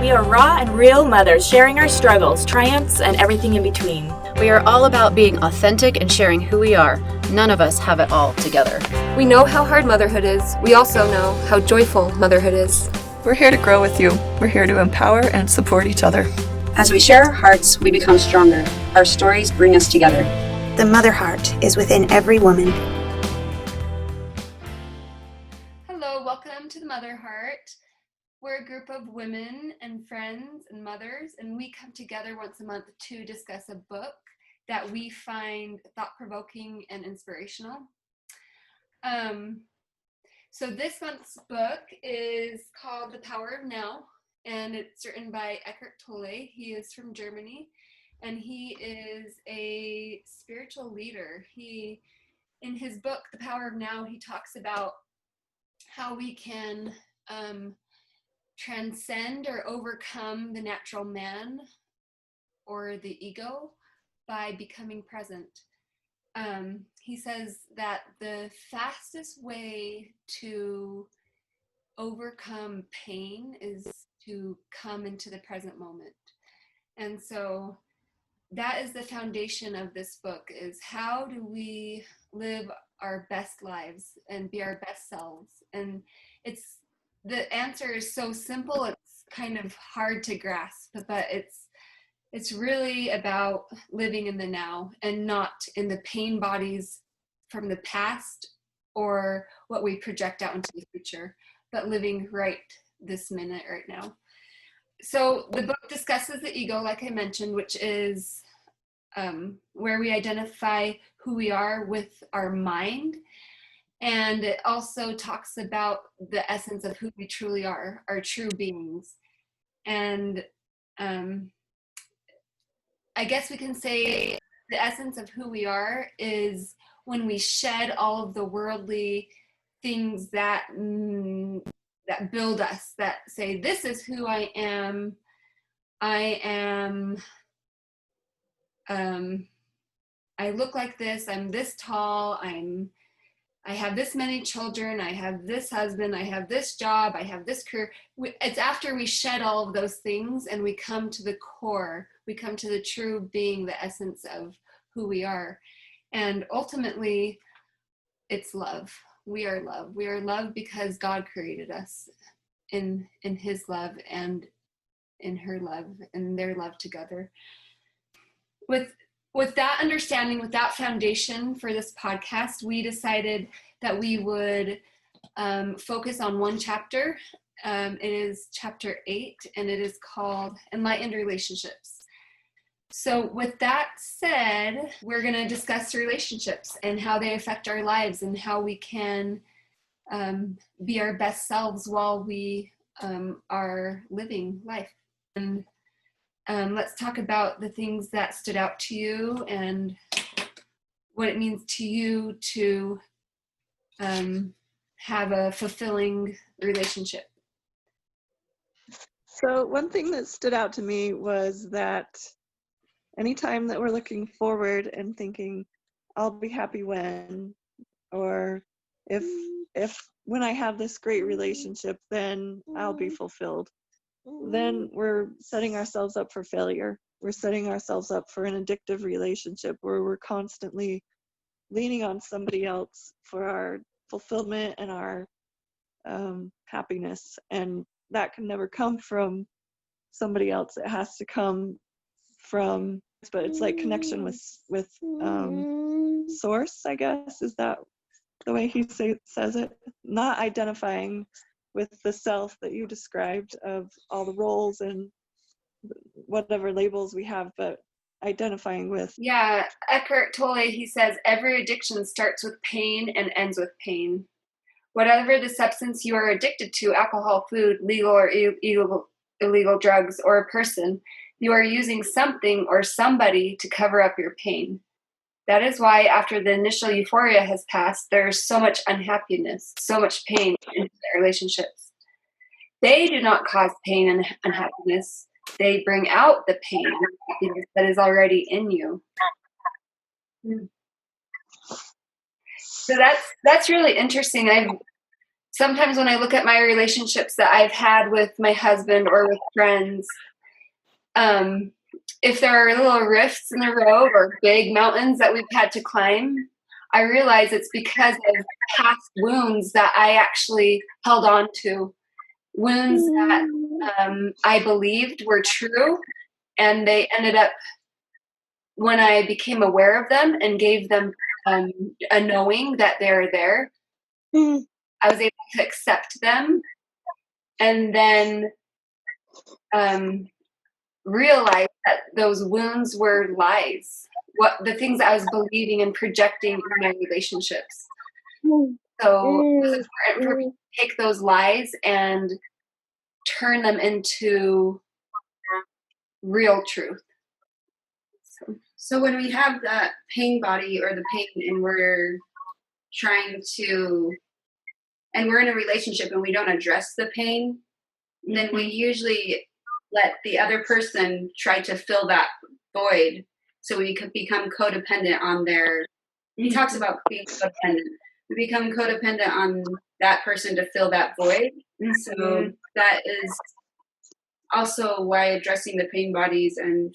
We are raw and real mothers, sharing our struggles, triumphs, and everything in between. We are all about being authentic and sharing who we are. None of us have it all together. We know how hard motherhood is. We also know how joyful motherhood is. We're here to grow with you. We're here to empower and support each other. As we share our hearts, we become stronger. Our stories bring us together. The mother heart is within every woman. Hello, welcome to the Mother Heart. We're a group of women and friends and mothers, and we come together once a month to discuss a book that we find thought-provoking and inspirational. So this month's book is called The Power of Now, and it's written by Eckhart Tolle. He is from Germany, and he is a spiritual leader. In his book, The Power of Now, he talks about how we can transcend or overcome the natural man or the ego by becoming present. He says that the fastest way to overcome pain is to come into the present moment. And so that is the foundation of this book, is how do we live our best lives and be our best selves? And the answer is so simple, it's kind of hard to grasp, but it's really about living in the now and not in the pain bodies from the past or what we project out into the future, but living right this minute right now. So the book discusses the ego, like I mentioned, which is where we identify who we are with our mind. And it also talks about the essence of who we truly are, our true beings. And I guess we can say the essence of who we are is when we shed all of the worldly things that build us, that say, this is who I am. I look like this, I'm this tall, I have this many children, I have this husband, I have this job, I have this career. It's after we shed all of those things and we come to the core, we come to the true being, the essence of who we are. And ultimately, it's love. We are love. We are love because God created us in his love and in her love and their love together. With that understanding, with that foundation for this podcast, we decided that we would focus on one chapter. It is chapter 8, and it is called Enlightened Relationships. So with that said, we're going to discuss relationships and how they affect our lives and how we can be our best selves while we are living life. And let's talk about the things that stood out to you and what it means to you to have a fulfilling relationship. So one thing that stood out to me was that anytime that we're looking forward and thinking, I'll be happy when, or if when I have this great relationship, then I'll be fulfilled, then we're setting ourselves up for failure. We're setting ourselves up for an addictive relationship where we're constantly leaning on somebody else for our fulfillment and our happiness. And that can never come from somebody else. It has to come from, but it's like connection with source, I guess. Is that the way he says it? Not identifying with the self that you described of all the roles and whatever labels we have, but identifying with. Yeah, Eckhart Tolle, he says, every addiction starts with pain and ends with pain. Whatever the substance you are addicted to, alcohol, food, legal or illegal drugs, or a person, you are using something or somebody to cover up your pain. That is why after the initial euphoria has passed, there's so much unhappiness, so much pain in their relationships. They do not cause pain and unhappiness. They bring out the pain and happiness that is already in you. So that's really interesting. sometimes when I look at my relationships that I've had with my husband or with friends, if there are little rifts in the road or big mountains that we've had to climb, I realize it's because of past wounds that I actually held on to. Wounds that I believed were true, and they ended up, when I became aware of them and gave them a knowing that they're there, I was able to accept them and then realize that those wounds were lies. What the things I was believing and projecting in my relationships. So it was important for me to take those lies and turn them into real truth. So when we have that pain body or the pain and we're in a relationship and we don't address the pain, then we usually let the other person try to fill that void. So we could become codependent on he talks about being codependent. We become codependent on that person to fill that void. So that is also why addressing the pain bodies and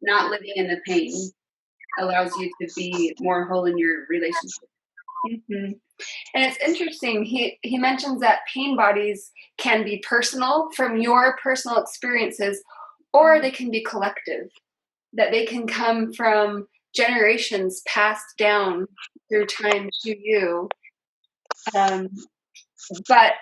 not living in the pain allows you to be more whole in your relationship. Mm-hmm. And it's interesting, he mentions that pain bodies can be personal from your personal experiences, or they can be collective, that they can come from generations passed down through time to you. But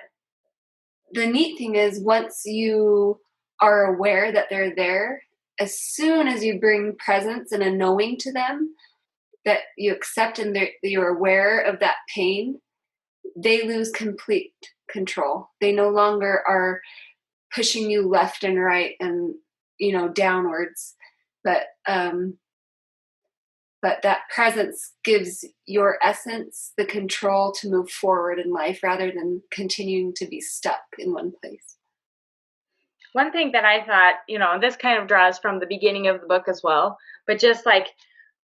the neat thing is, once you are aware that they're there, as soon as you bring presence and a knowing to them, that you accept and that you're aware of that pain, they lose complete control. They no longer are pushing you left and right and, downwards. But that presence gives your essence the control to move forward in life rather than continuing to be stuck in one place. One thing that I thought, and this kind of draws from the beginning of the book as well, but just like,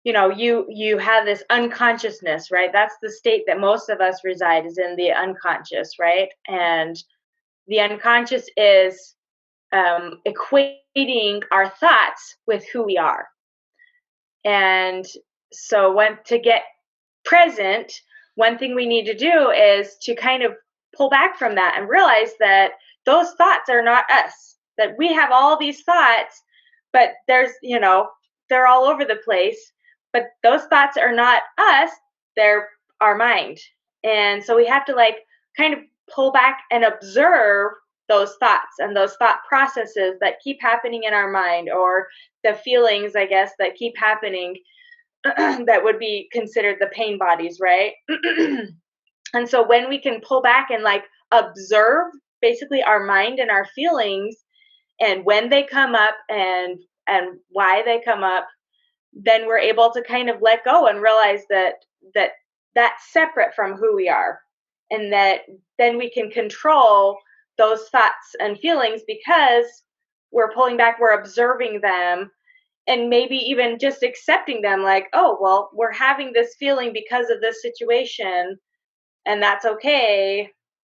you have this unconsciousness, right? That's the state that most of us reside, is in the unconscious, right? And the unconscious is equating our thoughts with who we are. And so to get present, one thing we need to do is to kind of pull back from that and realize that those thoughts are not us, that we have all these thoughts, but they're all over the place. But those thoughts are not us, they're our mind. And so we have to kind of pull back and observe those thoughts and those thought processes that keep happening in our mind, or the feelings, I guess, that keep happening that would be considered the pain bodies, right? And so when we can pull back and observe basically our mind and our feelings, and when they come up and why they come up, then we're able to kind of let go and realize that's separate from who we are, and that then we can control those thoughts and feelings because we're pulling back, we're observing them, and maybe even just accepting them, oh, well, we're having this feeling because of this situation, and that's okay,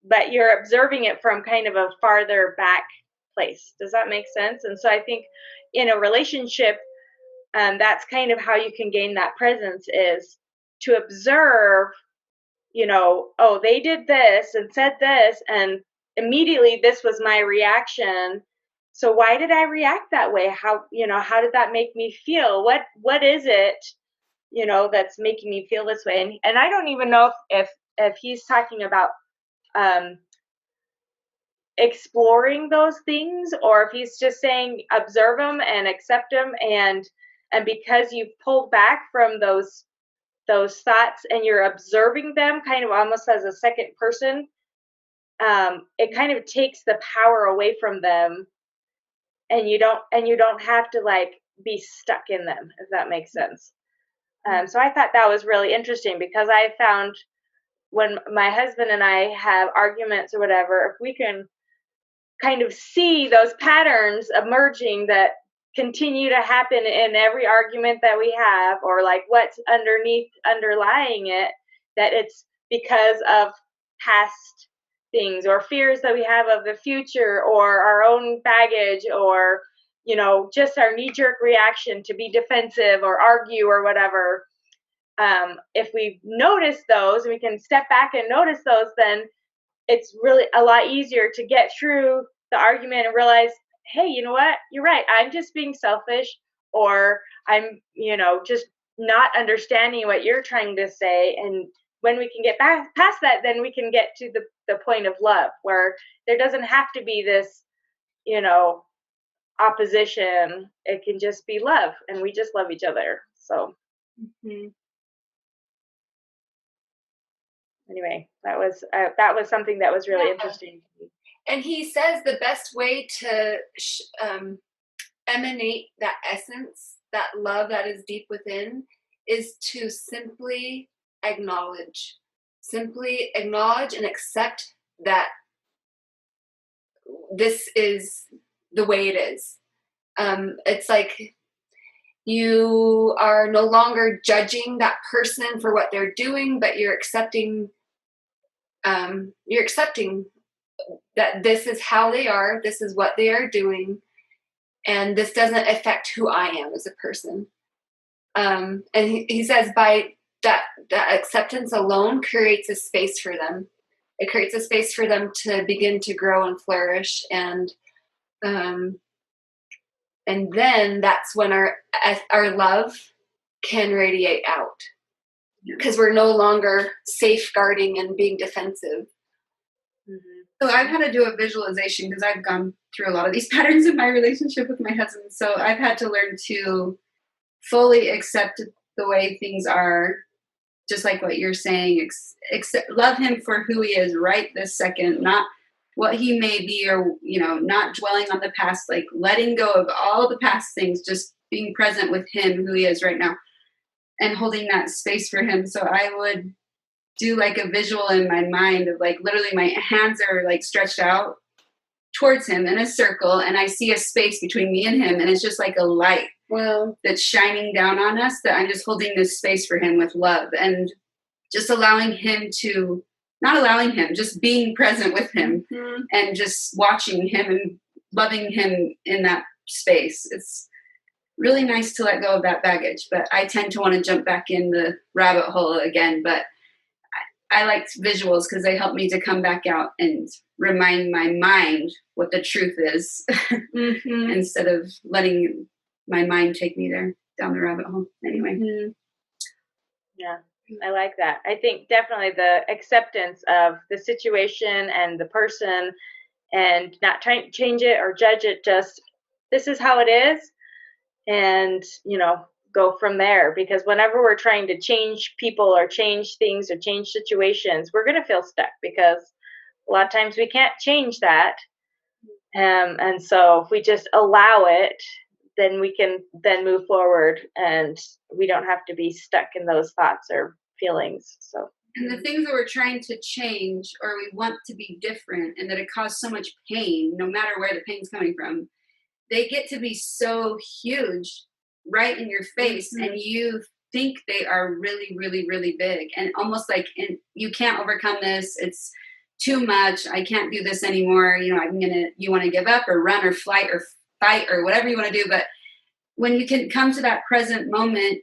but you're observing it from kind of a farther back place. Does that make sense? And so I think in a relationship, that's kind of how you can gain that presence, is to observe, oh, they did this and said this, and immediately this was my reaction. So why did I react that way? How did that make me feel? What is it, that's making me feel this way? And I don't even know if he's talking about exploring those things, or if he's just saying observe them and accept them, and because you've pulled back from those thoughts and you're observing them kind of almost as a second person, it kind of takes the power away from them, and you don't have to be stuck in them, if that makes sense. So I thought that was really interesting, because I found when my husband and I have arguments or whatever, if we can kind of see those patterns emerging that continue to happen in every argument that we have, or what's underlying it, that it's because of past things or fears that we have of the future or our own baggage or, just our knee-jerk reaction to be defensive or argue or whatever. If we notice those and we can step back and notice those, then it's really a lot easier to get through the argument and realize, hey, you know what? You're right. I'm just being selfish, or I'm, just not understanding what you're trying to say. And when we can get back past that, then we can get to the point of love where there doesn't have to be this, opposition. It can just be love, and we just love each other. So anyway, that was something that was really interesting. And he says the best way to emanate that essence, that love that is deep within, is to simply acknowledge and accept that this is the way it is. It's like you are no longer judging that person for what they're doing, but you're accepting that this is how they are, this is what they are doing, and this doesn't affect who I am as a person. And he says by that acceptance alone creates a space for them. It creates a space for them to begin to grow and flourish, and then that's when our love can radiate out, because we're no longer safeguarding and being defensive. So I've had to do a visualization because I've gone through a lot of these patterns in my relationship with my husband. So I've had to learn to fully accept the way things are, just like what you're saying. Love him for who he is right this second, not what he may be, or not dwelling on the past, like letting go of all the past things, just being present with him, who he is right now, and holding that space for him. So I would do like a visual in my mind of like literally my hands are like stretched out towards him in a circle, and I see a space between me and him, and it's just like a light that's shining down on us, that I'm just holding this space for him with love, and just just being present with him, and just watching him and loving him in that space. It's really nice to let go of that baggage, but I tend to want to jump back in the rabbit hole again. But I like visuals because they help me to come back out and remind my mind what the truth is, instead of letting my mind take me there down the rabbit hole. Anyway. Yeah, I like that. I think definitely the acceptance of the situation and the person, and not trying to change it or judge it, just this is how it is, and go from there. Because whenever we're trying to change people or change things or change situations, we're going to feel stuck, because a lot of times we can't change that. And so if we just allow it, then we can then move forward, and we don't have to be stuck in those thoughts or feelings. So, and the things that we're trying to change, or we want to be different, and that it causes so much pain, no matter where the pain's coming from, they get to be so huge right in your face, and you think they are really, really, really big, and almost like you can't overcome this. It's too much. I can't do this anymore. You want to give up or run or flight or fight or whatever you want to do. But when you can come to that present moment,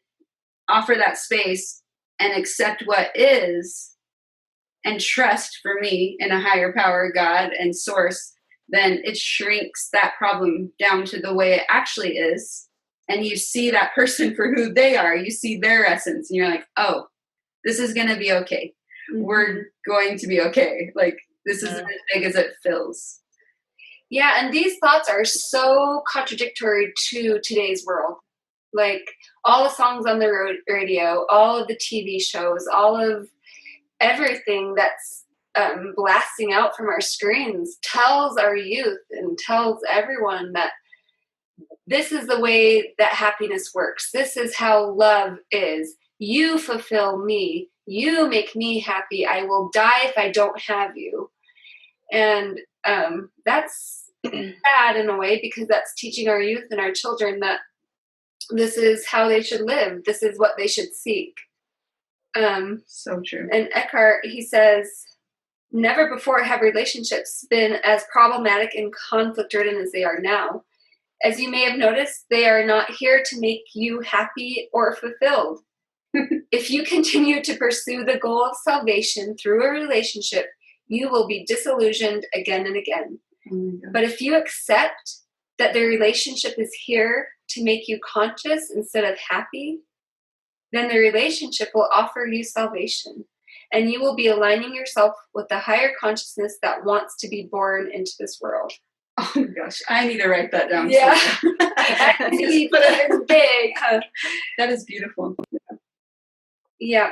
offer that space and accept what is, and trust, for me, in a higher power, God and source, then it shrinks that problem down to the way it actually is. And you see that person for who they are. You see their essence, and you're like, oh, this is going to be okay. We're going to be okay. Like, this isn't as big as it feels. Yeah, and these thoughts are so contradictory to today's world. Like, all the songs on the radio, all of the TV shows, all of everything that's blasting out from our screens tells our youth and tells everyone that this is the way that happiness works. This is how love is. You fulfill me. You make me happy. I will die if I don't have you. And that's bad in a way, because that's teaching our youth and our children that this is how they should live. This is what they should seek. So true. And Eckhart, he says, Never before have relationships been as problematic and conflict-ridden as they are now. As you may have noticed, they are not here to make you happy or fulfilled. If you continue to pursue the goal of salvation through a relationship, you will be disillusioned again and again. But if you accept that the relationship is here to make you conscious instead of happy, then the relationship will offer you salvation, and you will be aligning yourself with the higher consciousness that wants to be born into this world. Oh my gosh, I need to write that down. Yeah. Just put it big. That is beautiful. Yeah.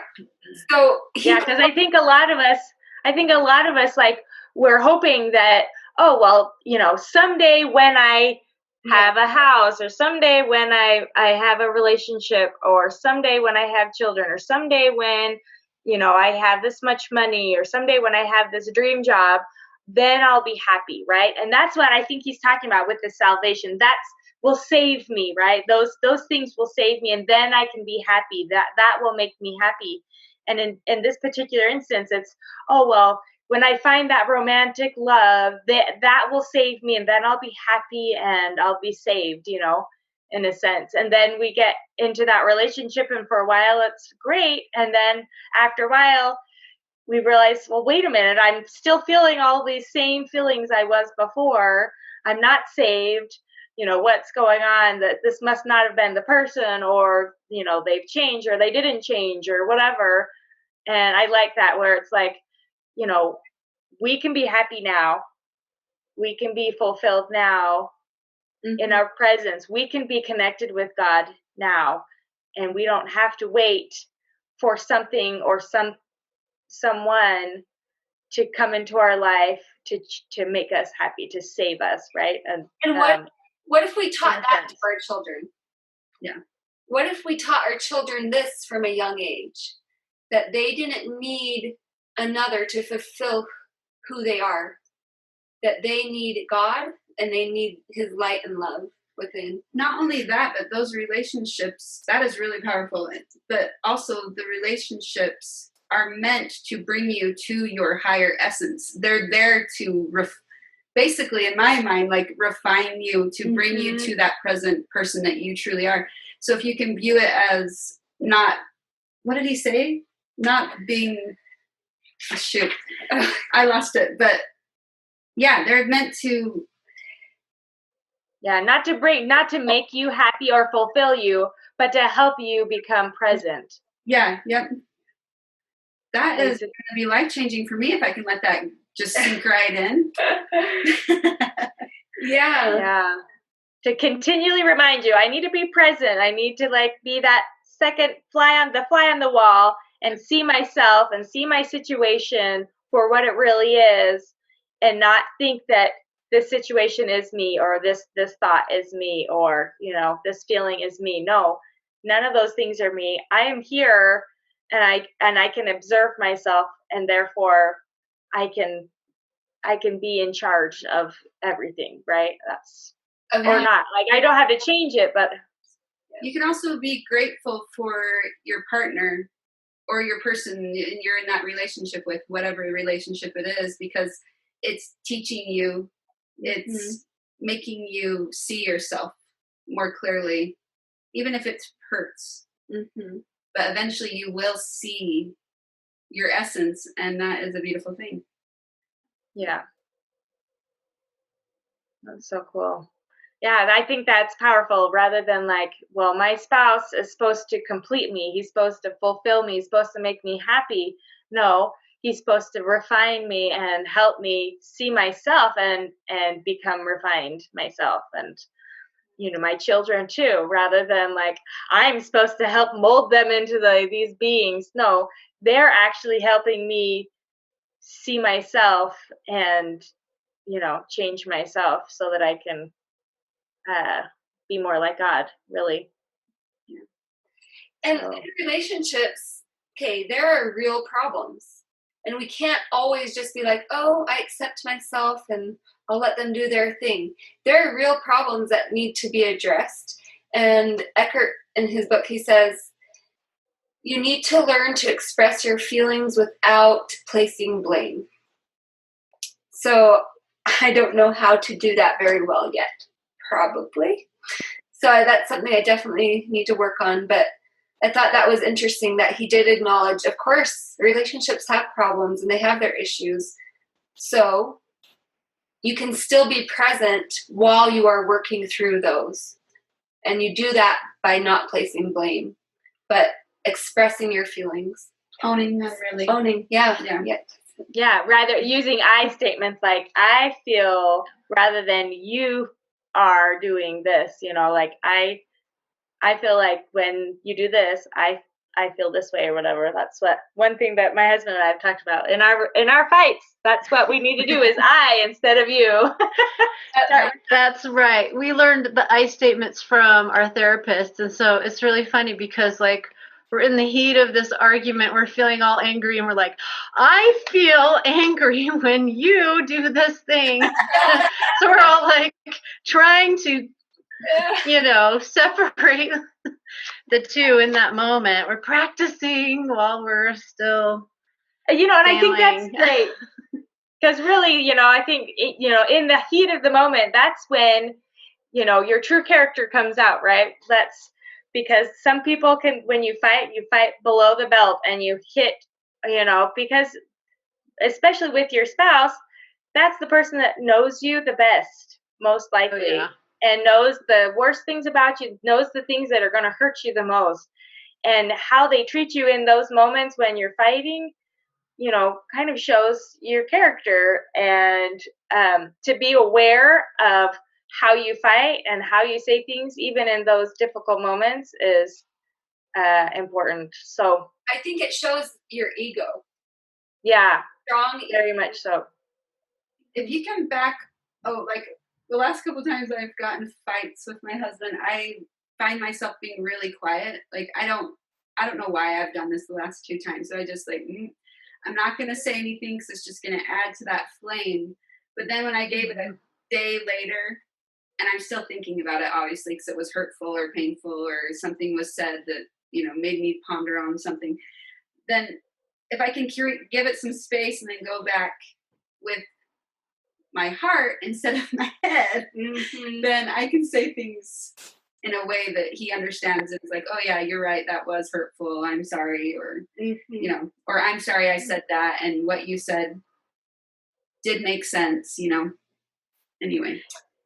So because I think a lot of us, like, we're hoping that, oh, well, someday when I have a house, or someday when I have a relationship, or someday when I have children, or someday when, I have this much money, or someday when I have this dream job, then I'll be happy, right? And that's what I think he's talking about with the salvation. That will save me, right? Those things will save me, and then I can be happy. That will make me happy. And in this particular instance, it's, oh, well, when I find that romantic love, that will save me, and then I'll be happy and I'll be saved, in a sense. And then we get into that relationship, and for a while it's great. And then after a while, we realize, well, wait a minute, I'm still feeling all these same feelings I was before. I'm not saved. What's going on? That this must not have been the person, or, they've changed, or they didn't change, or whatever. And I like that, where it's like, we can be happy now. We can be fulfilled now in our presence. We can be connected with God now. And we don't have to wait for something or someone to come into our life to make us happy, to save us, right? And what if we taught that to our children? Yeah. What if we taught our children this from a young age? That they didn't need another to fulfill who they are. That they need God, and they need his light and love within. Not only that, but those relationships, that is really powerful. But also the relationships are meant to bring you to your higher essence. They're there to basically, in my mind, like, refine you, to bring you to that present person that you truly are. So if you can view it as not, what did he say? Not being, shoot, I lost it. But yeah, they're meant to. Yeah, not to make you happy or fulfill you, but to help you become present. Yeah, yep. That is going to be life-changing for me if I can let that just sink right in. Yeah. To continually remind you, I need to be present. I need to, like, be that second fly on the wall, and see myself and see my situation for what it really is, and not think that this situation is me, or this thought is me, or, this feeling is me. No, none of those things are me. I am here, and I can observe myself, and therefore I can be in charge of everything, right? That's or not. Like, I don't have to change it, but you can also be grateful for your partner or your person you're in that relationship with, whatever relationship it is, because it's teaching you, it's making you see yourself more clearly, even if it hurts. But eventually you will see your essence, and that is a beautiful thing. Yeah. That's so cool. Yeah, I think that's powerful, rather than like, well, my spouse is supposed to complete me. He's supposed to fulfill me. He's supposed to make me happy. No, he's supposed to refine me and help me see myself and become refined myself. And, my children too, rather than like, I'm supposed to help mold them into these beings. No, they're actually helping me see myself and, change myself so that I can be more like God, really. And in relationships, there are real problems. And we can't always just be like, oh, I accept myself and I'll let them do their thing. There are real problems that need to be addressed. And Eckhart, in his book, he says, you need to learn to express your feelings without placing blame. So I don't know how to do that very well yet, probably. So that's something I definitely need to work on. But I thought that was interesting that he did acknowledge, of course, relationships have problems and they have their issues. So you can still be present while you are working through those. And you do that by not placing blame, but expressing your feelings. Owning them, really. Owning, yeah. Yeah, rather using I statements like I feel rather than you are doing this, like I feel like when you do this, I feel this way or whatever. That's what one thing that my husband and I have talked about in our fights. That's what we need to do is I instead of you. That's right. We learned the I statements from our therapist. And so it's really funny because like we're in the heat of this argument. We're feeling all angry and we're like, I feel angry when you do this thing. So we're all like trying to, separate the two in that moment. We're practicing while we're still, and I think that's great. Because really, I think, in the heat of the moment, that's when, your true character comes out, right? That's because some people can, when you fight below the belt and you hit, because especially with your spouse, that's the person that knows you the best, most likely. Oh, yeah. And knows the worst things about you, knows the things that are going to hurt you the most. And how they treat you in those moments when you're fighting, kind of shows your character. And to be aware of how you fight and how you say things, even in those difficult moments, is important. So I think it shows your ego. Yeah, Strong very much so. If you come back, like the last couple times I've gotten fights with my husband, I find myself being really quiet. Like I don't know why I've done this the last 2 times. So I just I'm not going to say anything because it's just going to add to that flame. But then when I gave it a day later, and I'm still thinking about it, obviously, because it was hurtful or painful or something was said that, made me ponder on something, then if I can give it some space and then go back with my heart instead of my head, then I can say things in a way that he understands. It's like, oh yeah, you're right, that was hurtful, I'm sorry, or or I'm sorry I said that, and what you said did make sense, anyway.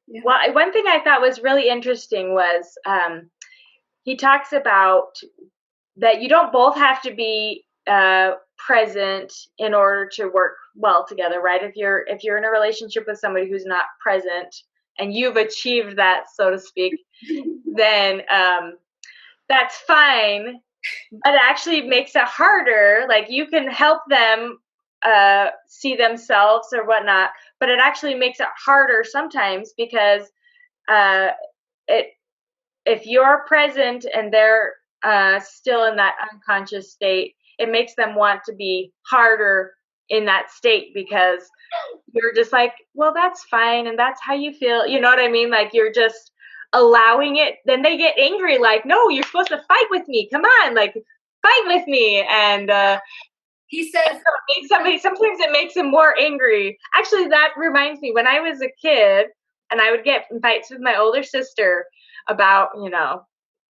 Yeah. Well, one thing I thought was really interesting was he talks about that you don't both have to be present in order to work well together, right? If you're in a relationship with somebody who's not present and you've achieved that, so to speak, then that's fine. But it actually makes it harder. Like you can help them see themselves or whatnot, but it actually makes it harder sometimes because if you're present and they're still in that unconscious state, it makes them want to be harder in that state because you're just like, well, that's fine and that's how you feel. You know what I mean? Like you're just allowing it. Then they get angry, like, no, you're supposed to fight with me. Come on, like fight with me. And he says sometimes it makes him more angry. Actually, that reminds me, when I was a kid and I would get in fights with my older sister about,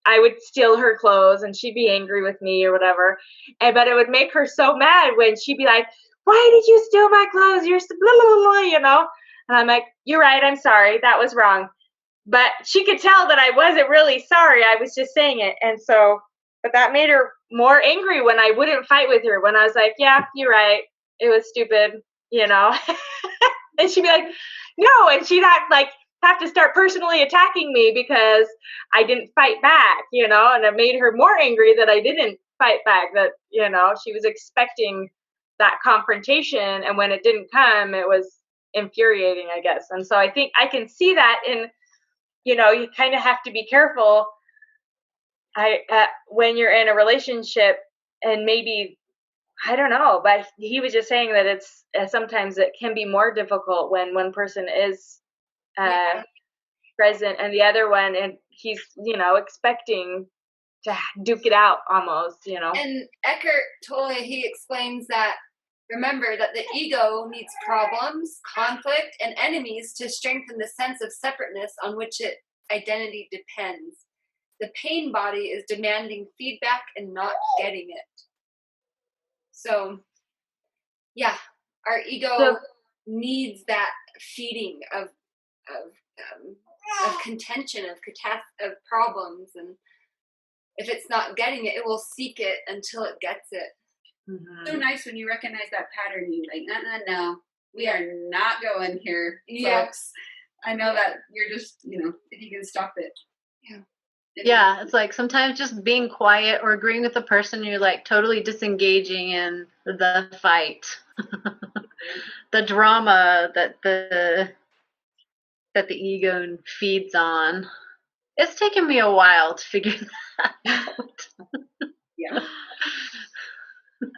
I would steal her clothes and she'd be angry with me or whatever. But it would make her so mad when she'd be like, why did you steal my clothes? You're so blah, blah, blah, And I'm like, you're right. I'm sorry. That was wrong. But she could tell that I wasn't really sorry. I was just saying it. And so, but that made her more angry when I wouldn't fight with her. When I was like, yeah, you're right. It was stupid, And she'd be like, no. And she'd have to start personally attacking me because I didn't fight back, and it made her more angry that I didn't fight back, that, she was expecting that confrontation. And when it didn't come, it was infuriating, I guess. And so I think I can see that in, you kind of have to be careful when you're in a relationship and maybe, I don't know, but he was just saying that it's sometimes it can be more difficult when one person is present and the other one, and he's expecting to duke it out almost. And Eckhart Tolle, he explains that Remember that the ego needs problems, conflict, and enemies to strengthen the sense of separateness on which its identity depends. The pain body is demanding feedback and not getting it. So, yeah, our ego needs that feeding of contention, of problems, and if it's not getting it, it will seek it until it gets it. Mm-hmm. So nice when you recognize that pattern. You like, no, we are not going here, folks. I know that you're just, if you can stop it. Yeah. Yeah, it's like sometimes just being quiet or agreeing with the person, you're like totally disengaging in the fight, the drama that the ego feeds on. It's taken me a while to figure that out.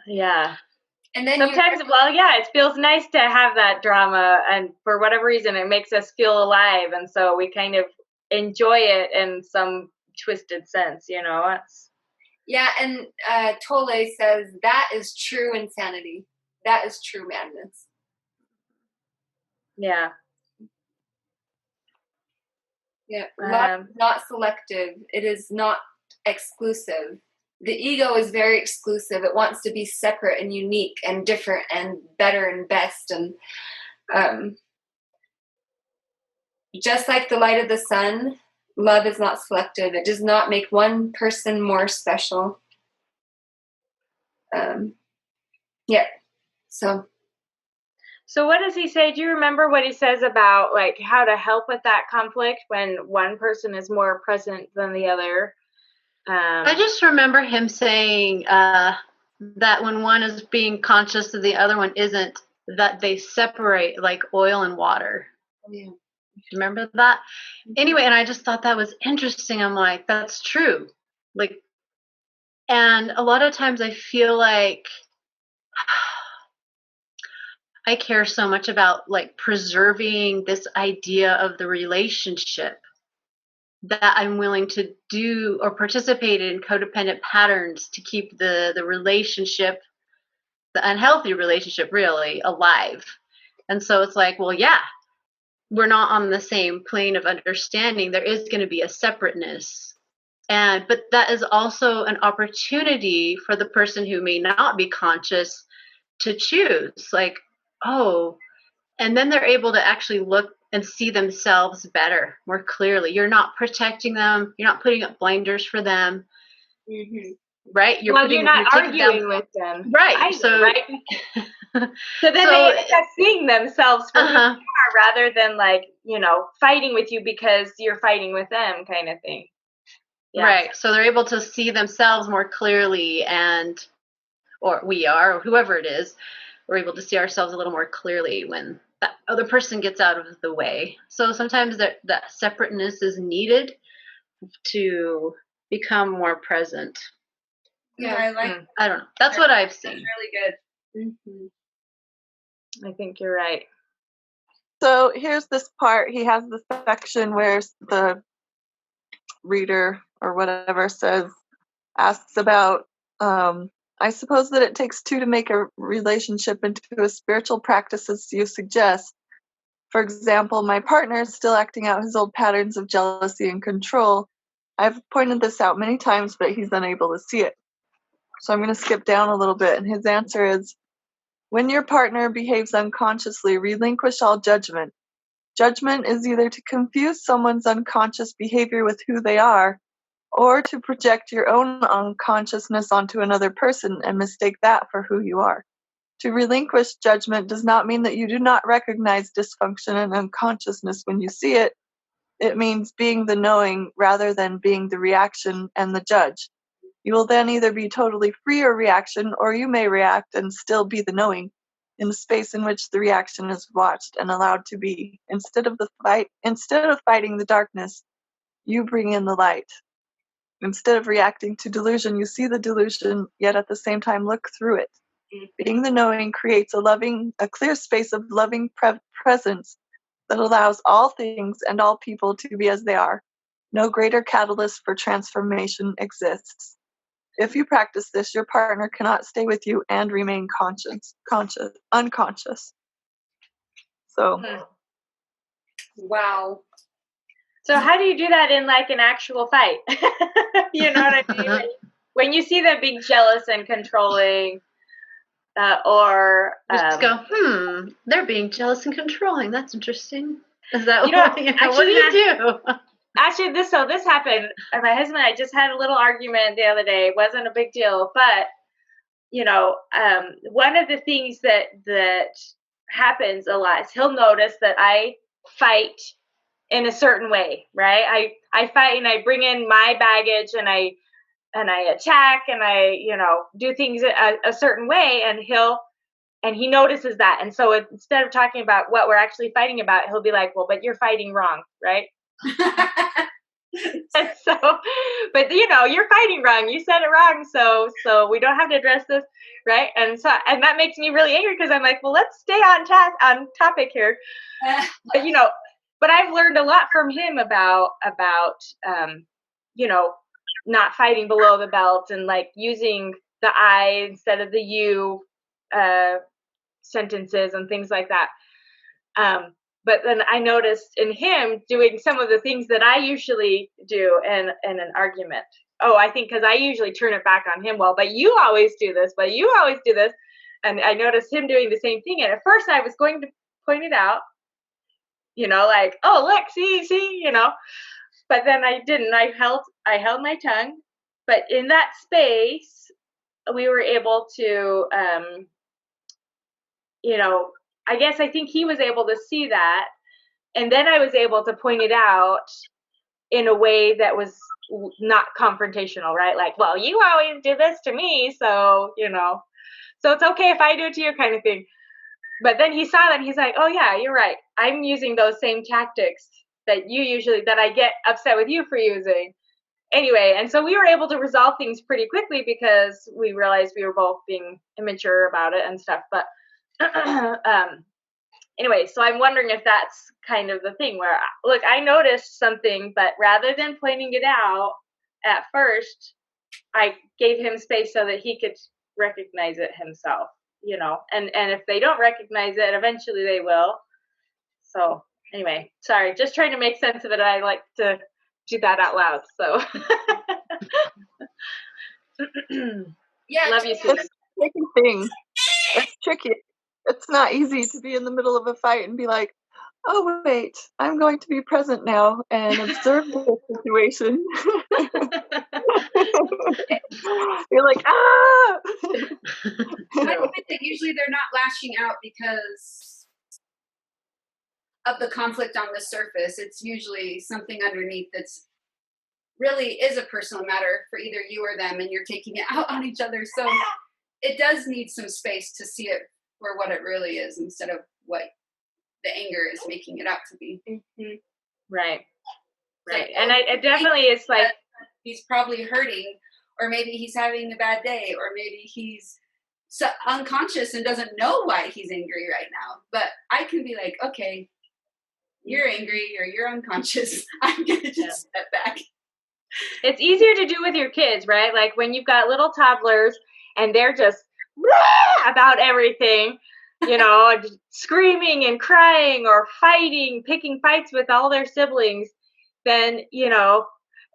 Yeah. And then sometimes, it feels nice to have that drama, and for whatever reason, it makes us feel alive, and so we kind of enjoy it in some twisted sense, Yeah, and Tolle says that is true insanity. That is true madness. Yeah. Yeah, love is not selective. It is not exclusive. The ego is very exclusive. It wants to be separate and unique and different and better and best. And just like the light of the sun, love is not selective. It does not make one person more special. So what does he say? Do you remember what he says about like how to help with that conflict when one person is more present than the other? I just remember him saying that when one is being conscious and the other one isn't, that they separate like oil and water. Yeah. Remember that? Anyway, and I just thought that was interesting. I'm like, that's true. Like, and a lot of times I feel like I care so much about like preserving this idea of the relationship that I'm willing to do or participate in codependent patterns to keep the relationship, the unhealthy relationship, really alive. And so it's like, well, yeah, we're not on the same plane of understanding. There is going to be a separateness. But that is also an opportunity for the person who may not be conscious to choose, like, oh, and then they're able to actually look and see themselves better, more clearly. You're not protecting them. You're not putting up blinders for them. Mm-hmm. Right? You're not arguing with them. Right. Either, so then they end up seeing themselves for who they are rather than like, fighting with you because you're fighting with them kind of thing. Yeah. Right. So they're able to see themselves more clearly or we are, or whoever it is, we're able to see ourselves a little more clearly when that other person gets out of the way. So sometimes that separateness is needed to become more present. Yeah, I don't know. That's what I've seen. That's really good. Mm-hmm. I think you're right. So here's this part. He has the section where the reader or whatever asks about, I suppose that it takes two to make a relationship into a spiritual practice as you suggest. For example, my partner is still acting out his old patterns of jealousy and control. I've pointed this out many times, but he's unable to see it. So I'm going to skip down a little bit. And his answer is, when your partner behaves unconsciously, relinquish all judgment. Judgment is either to confuse someone's unconscious behavior with who they are, or to project your own unconsciousness onto another person and mistake that for who you are. To relinquish judgment does not mean that you do not recognize dysfunction and unconsciousness when you see it. It means being the knowing rather than being the reaction and the judge. You will then either be totally free of reaction, or you may react and still be the knowing, in the space in which the reaction is watched and allowed to be. Instead of fighting the darkness, you bring in the light. Instead of reacting to delusion, you see the delusion, yet at the same time look through it. Being the knowing creates a clear space of loving presence that allows all things and all people to be as they are. No greater catalyst for transformation exists. if you practice this, your partner cannot stay with you and remain unconscious. So, Wow. So how do you do that in like an actual fight? You know what I mean? When you see them being jealous and controlling, or Just go, they're being jealous and controlling. That's interesting. Is that You know, what do you do? Actually, this happened. My husband and I just had a little argument the other day. It wasn't a big deal, but you know, one of the things that happens a lot is he'll notice that I fight in a certain way, right? I fight and I bring in my baggage and I attack and I, you know, do things a certain way, and he notices that. And so instead of talking about what we're actually fighting about, he'll be like, well, but you're fighting wrong, right? And so, but you know, you're fighting wrong. You said it wrong. So we don't have to address this, right? And that makes me really angry because I'm like, well, let's stay on topic here. But you know, but I've learned a lot from him about you know, not fighting below the belt and like using the I instead of the you sentences and things like that. But then I noticed in him doing some of the things that I usually do in an argument. Oh, I think because I usually turn it back on him. Well, but you always do this. But you always do this. And I noticed him doing the same thing. And at first I was going to point it out, you know, like, oh, look, see, you know. But then I didn't. I held my tongue. But in that space, we were able to, you know, I think he was able to see that. And then I was able to point it out in a way that was not confrontational, right? Like, well, you always do this to me, so, you know, so it's okay if I do it to you kind of thing. But then he saw that and he's like, oh yeah, you're right. I'm using those same tactics that I get upset with you for using. Anyway, and so we were able to resolve things pretty quickly because we realized we were both being immature about it and stuff. But anyway, so I'm wondering if that's kind of the thing where, look, I noticed something, but rather than pointing it out at first, I gave him space so that he could recognize it himself, you know, and if they don't recognize it, eventually they will. So anyway, sorry, just trying to make sense of it. I like to do that out loud. So Yeah, love you, Susan. it's a tricky thing. It's tricky. It's not easy to be in the middle of a fight and be like, oh, wait, I'm going to be present now and observe the situation. You're like, ah! I think that usually they're not lashing out because of the conflict on the surface. It's usually something underneath that's really is a personal matter for either you or them, and you're taking it out on each other. So it does need some space to see it for what it really is instead of what the anger is making it out to be. Mm-hmm. Right. Like, and I definitely, it's like he's probably hurting, or maybe he's having a bad day, or maybe he's unconscious and doesn't know why he's angry right now. But I can be like, okay, you're angry or you're unconscious. I'm going to just step back. It's easier to do with your kids, right? Like when you've got little toddlers and they're just about everything, you know, screaming and crying or fighting, picking fights with all their siblings, then, you know,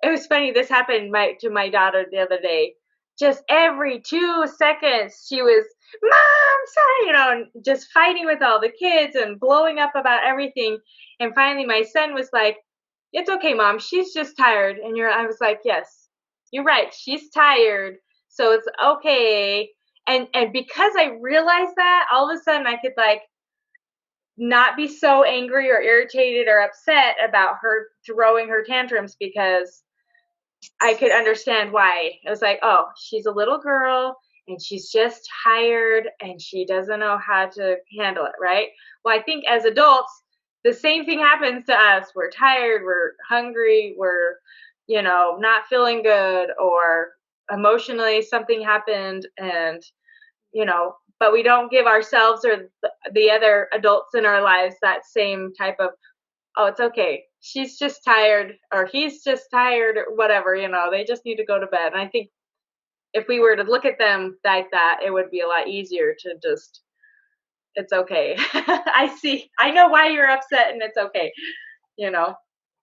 it was funny. This happened to my daughter the other day. Just every 2 seconds, she was, Mom, sorry, you know, and just fighting with all the kids and blowing up about everything. And finally, my son was like, it's okay, Mom. She's just tired. And I was like, yes, you're right. She's tired. So it's okay. And because I realized that, all of a sudden I could like not be so angry or irritated or upset about her throwing her tantrums because I could understand why. It was like, oh, she's a little girl and she's just tired and she doesn't know how to handle it, right? Well, I think as adults, the same thing happens to us. We're tired, we're hungry, we're, you know, not feeling good, or emotionally something happened, and, you know, but we don't give ourselves or the other adults in our lives that same type of, oh, it's okay, she's just tired, or he's just tired, or whatever, you know, they just need to go to bed. And I think if we were to look at them like that, it would be a lot easier to just, it's okay. I know why you're upset, and it's okay, you know.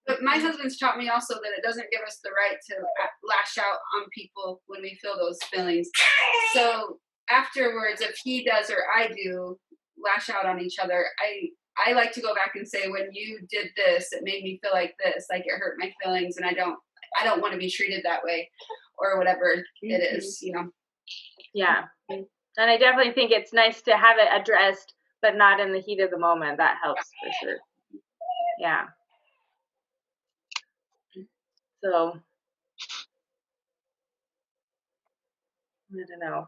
But my husband's taught me also that it doesn't give us the right to lash out on people when we feel those feelings. So afterwards, if he does or I do lash out on each other, I like to go back and say, when you did this, it made me feel like this, like it hurt my feelings, and I don't want to be treated that way, or whatever it is, you know. Yeah. And I definitely think it's nice to have it addressed, but not in the heat of the moment. That helps for sure. Yeah. So, I don't know.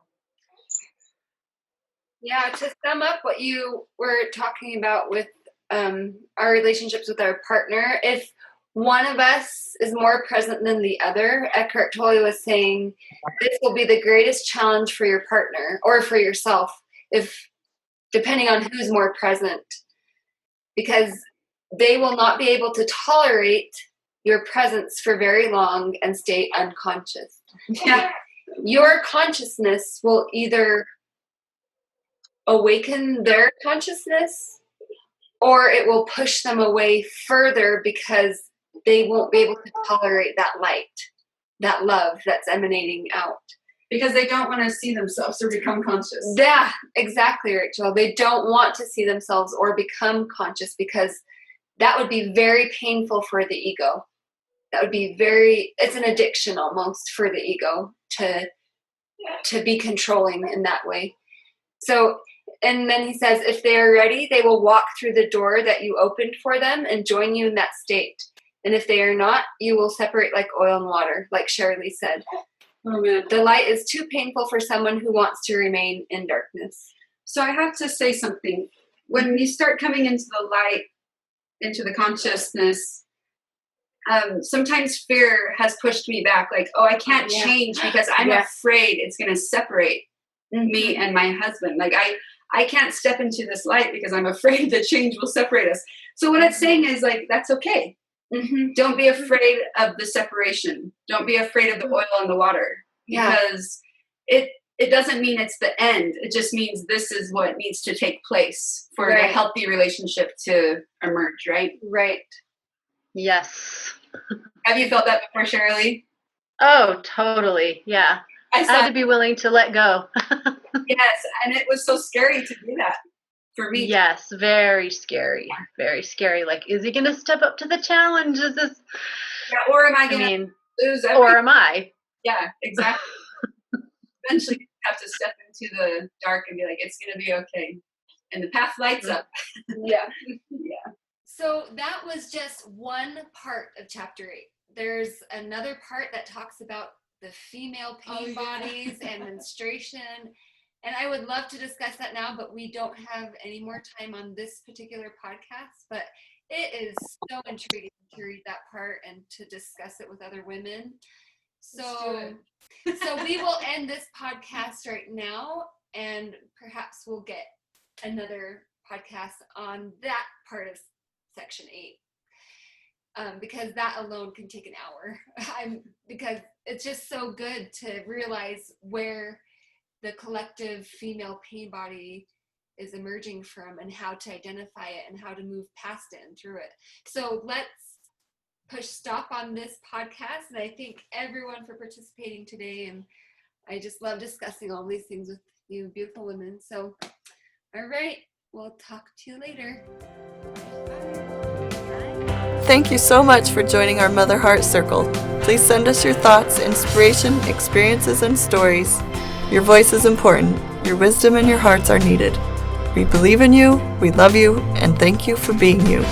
Yeah, to sum up what you were talking about with our relationships with our partner, if one of us is more present than the other, Eckhart Tolle was saying this will be the greatest challenge for your partner or for yourself, if depending on who's more present, because they will not be able to tolerate your presence for very long and stay unconscious. Yeah. Your consciousness will either awaken their consciousness, or it will push them away further because they won't be able to tolerate that light, that love that's emanating out. Because they don't want to see themselves or become conscious. Yeah, exactly, Rachel. They don't want to see themselves or become conscious, because that would be very painful for the ego. That would be it's an addiction almost for the ego to be controlling in that way. So, and then he says, if they are ready, they will walk through the door that you opened for them and join you in that state. And if they are not, you will separate like oil and water, like Shirley said. Oh, man. The light is too painful for someone who wants to remain in darkness. So I have to say something. When you start coming into the light, into the consciousness, sometimes fear has pushed me back. Like, oh, I can't change because I'm afraid it's going to separate me and my husband. Like, I can't step into this light because I'm afraid that change will separate us. So what it's saying is, like, that's okay. Don't be afraid of the separation. Don't be afraid of the oil and the water, because it doesn't mean it's the end. It just means this is what needs to take place for a healthy relationship to emerge, right? Right. Yes. Have you felt that before, Shirley? Oh, totally. Yeah. I had to be willing to let go. Yes, and it was so scary to do that for me. Yes, very scary. Very scary. Like, is he going to step up to the challenge? Is this? Yeah, or am I going to lose everything? Or am I? Yeah, exactly. Eventually, you have to step into the dark and be like, it's going to be okay. And the path lights up. Yeah. So that was just one part of chapter 8. There's another part that talks about the female pain bodies and menstruation. And I would love to discuss that now, but we don't have any more time on this particular podcast. But it is so intriguing to read that part and to discuss it with other women. So we will end this podcast right now, and perhaps we'll get another podcast on that part of section 8. Because that alone can take an hour. Because it's just so good to realize where the collective female pain body is emerging from, and how to identify it and how to move past it and through it. So let's push stop on this podcast. And I thank everyone for participating today. And I just love discussing all these things with you beautiful women. So, all right, we'll talk to you later. Thank you so much for joining our Mother Heart Circle. Please send us your thoughts, inspiration, experiences, and stories. Your voice is important. Your wisdom and your hearts are needed. We believe in you, we love you, and thank you for being you.